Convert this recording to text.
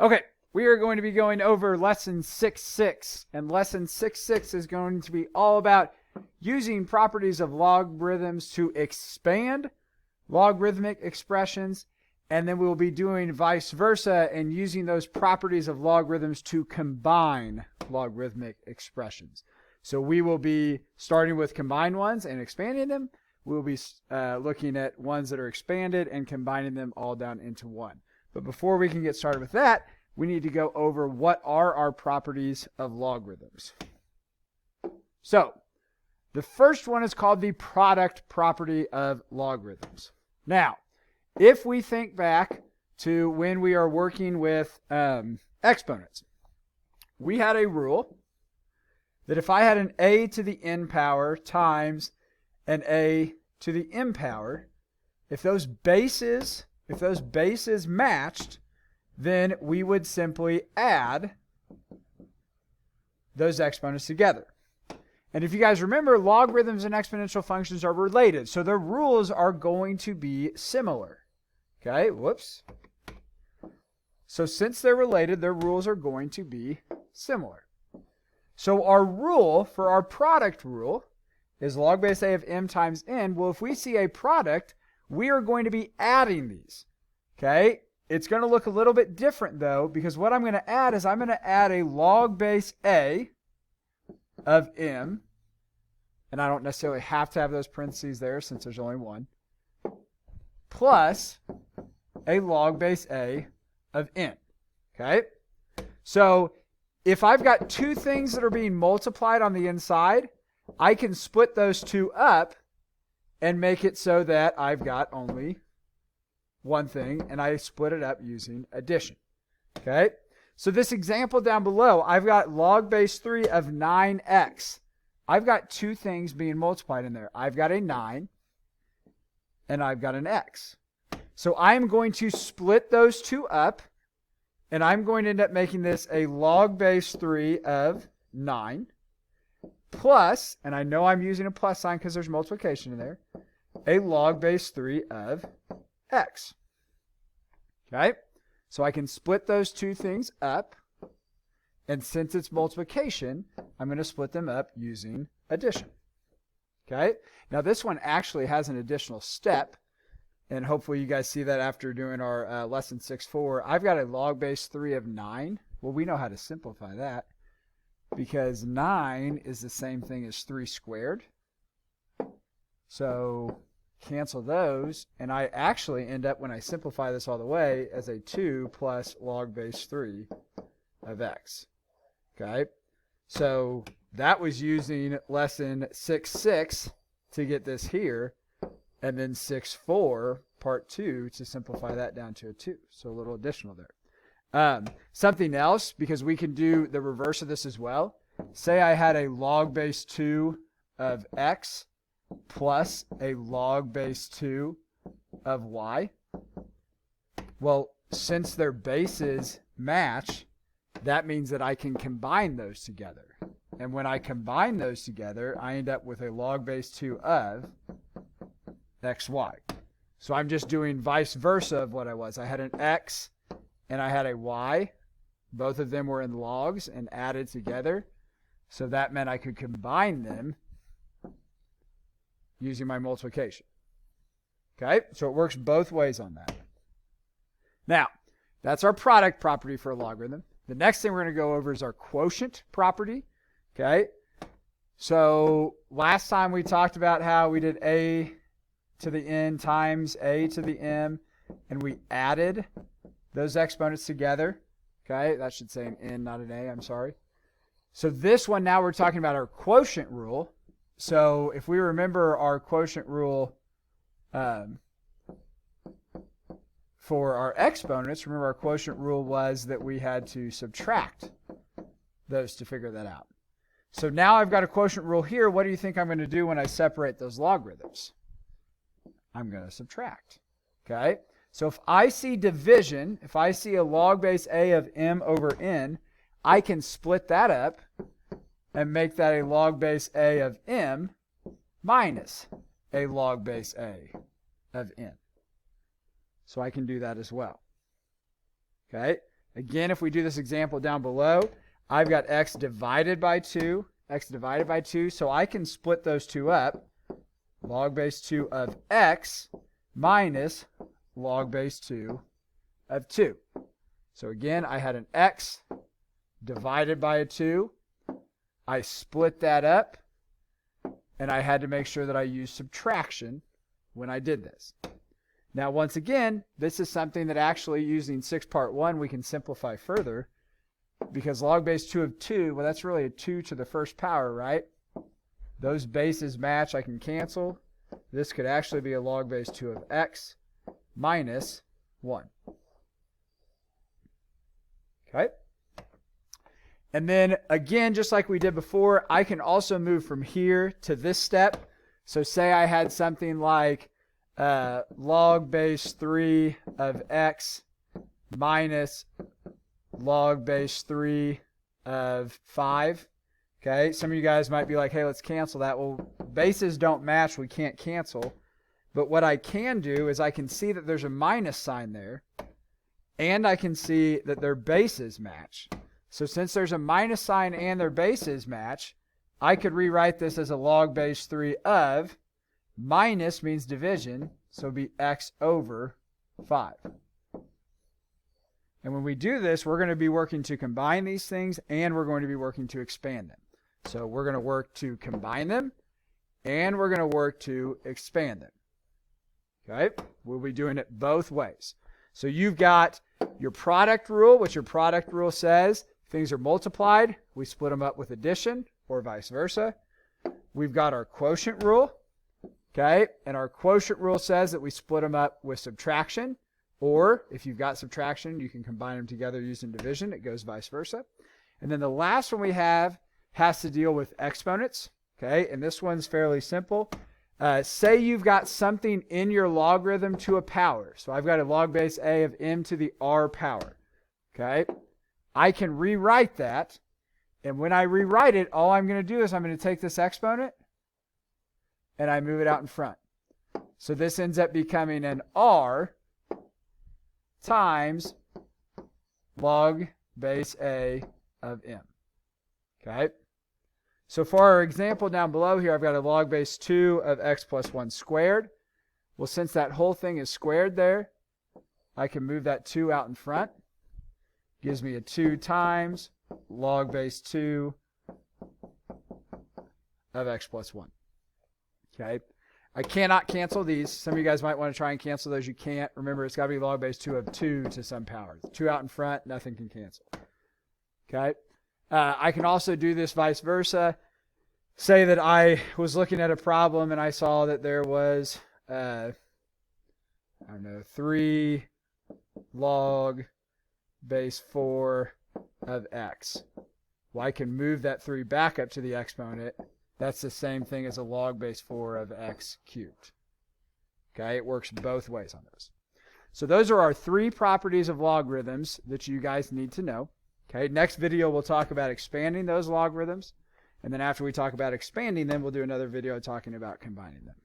Okay, we are going to be going over lesson 6.6, and lesson 6.6 is going to be all about using properties of logarithms to expand logarithmic expressions, and then we'll be doing vice versa and using those properties of logarithms to combine logarithmic expressions. So we will be starting with combined ones and expanding them. We'll be looking at ones that are expanded and combining them all down into one. But before we can get started with that, we need to go over what are our properties of logarithms. So the first one is called the product property of logarithms. Now, if we think back to when we are working with exponents, we had a rule that if I had an a to the n power times an a to the m power, if those bases matched, then we would simply add those exponents together. And if you guys remember, logarithms and exponential functions are related, so their rules are going to be similar. Okay, whoops. So since they're related, their rules are going to be similar. So our rule for our product rule is log base a of m times n. Well, if we see a product, we are going to be adding these. Okay, it's going to look a little bit different though, because what I'm going to add is I'm going to add a log base a of m, and I don't necessarily have to have those parentheses there since there's only one, plus a log base a of n. Okay, so if I've got two things that are being multiplied on the inside, I can split those two up and make it so that I've got only one thing, and I split it up using addition. Okay, so this example down below, I've got log base 3 of 9x. I've got two things being multiplied in there. I've got a 9 and I've got an x. So I'm going to split those two up, and I'm going to end up making this a log base 3 of 9 plus, and I know I'm using a plus sign because there's multiplication in there, a log base 3 of x. Okay, so I can split those two things up, and since it's multiplication, I'm going to split them up using addition. Okay, now this one actually has an additional step, and hopefully you guys see that after doing our lesson 6.4. I've got a log base 3 of 9. Well, we know how to simplify that, because 9 is the same thing as 3 squared. So cancel those, and I actually end up, when I simplify this all the way, as a 2 plus log base 3 of x. Okay, so that was using lesson 6.6 to get this here, and then 6.4 part 2 to simplify that down to a 2. So a little additional there. Something else, because we can do the reverse of this as well. Say I had a log base 2 of x plus a log base 2 of y. Well, since their bases match, that means that I can combine those together. And when I combine those together, I end up with a log base 2 of xy. So I'm just doing vice versa of what I was. I had an x and I had a y. Both of them were in logs and added together. So that meant I could combine them using my multiplication. Okay, so it works both ways on that. Now, that's our product property for a logarithm. The next thing we're going to go over is our quotient property. Okay, so last time we talked about how we did a to the n times a to the m, and we added those exponents together. Okay, that should say an n, not an a, I'm sorry. So this one, now we're talking about our quotient rule. So if we remember our quotient rule for our exponents, remember our quotient rule was that we had to subtract those to figure that out. So now I've got a quotient rule here. What do you think I'm going to do when I separate those logarithms? I'm going to subtract. Okay? So if I see division, if I see a log base a of m over n, I can split that up and make that a log base a of m minus a log base a of n. So I can do that as well. Okay? Again, if we do this example down below, I've got x divided by 2, so I can split those two up, log base 2 of x minus log base 2 of 2. So again, I had an x divided by a 2. I split that up, and I had to make sure that I used subtraction when I did this. Now, once again, this is something that actually using 6 part 1 we can simplify further, because log base 2 of 2, well, that's really a 2 to the first power, right? Those bases match. I can cancel. This could actually be a log base 2 of x minus 1. Okay? And then, again, just like we did before, I can also move from here to this step. So say I had something like log base 3 of x minus log base 3 of 5. Okay, some of you guys might be like, hey, let's cancel that. Well, bases don't match. We can't cancel. But what I can do is I can see that there's a minus sign there, and I can see that their bases match. So since there's a minus sign and their bases match, I could rewrite this as a log base 3 of, minus means division, so it'd be x over 5. And when we do this, we're going to be working to combine these things, and we're going to be working to expand them. So we're going to work to combine them, and we're going to work to expand them. Okay? We'll be doing it both ways. So you've got your product rule, which your product rule says things are multiplied, we split them up with addition, or vice versa. We've got our quotient rule, okay? And our quotient rule says that we split them up with subtraction, or if you've got subtraction, you can combine them together using division. It goes vice versa. And then the last one we have has to deal with exponents, okay? And this one's fairly simple. Say you've got something in your logarithm to a power. So I've got a log base a of m to the r power, okay? I can rewrite that, and when I rewrite it, all I'm going to do is I'm going to take this exponent and I move it out in front. So this ends up becoming an r times log base a of m, okay? So for our example down below here, I've got a log base 2 of x plus 1 squared. Well, since that whole thing is squared there, I can move that 2 out in front. Gives me a 2 times log base 2 of x plus 1. Okay? I cannot cancel these. Some of you guys might want to try and cancel those. You can't. Remember, it's got to be log base 2 of 2 to some power. 2 out in front, nothing can cancel. Okay? I can also do this vice versa. Say that I was looking at a problem and I saw that there was, 3 log base 4 of x. Well, I can move that 3 back up to the exponent. That's the same thing as a log base 4 of x cubed. Okay, it works both ways on those. So those are our 3 properties of logarithms that you guys need to know. Okay, next video we'll talk about expanding those logarithms. And then after we talk about expanding them, we'll do another video talking about combining them.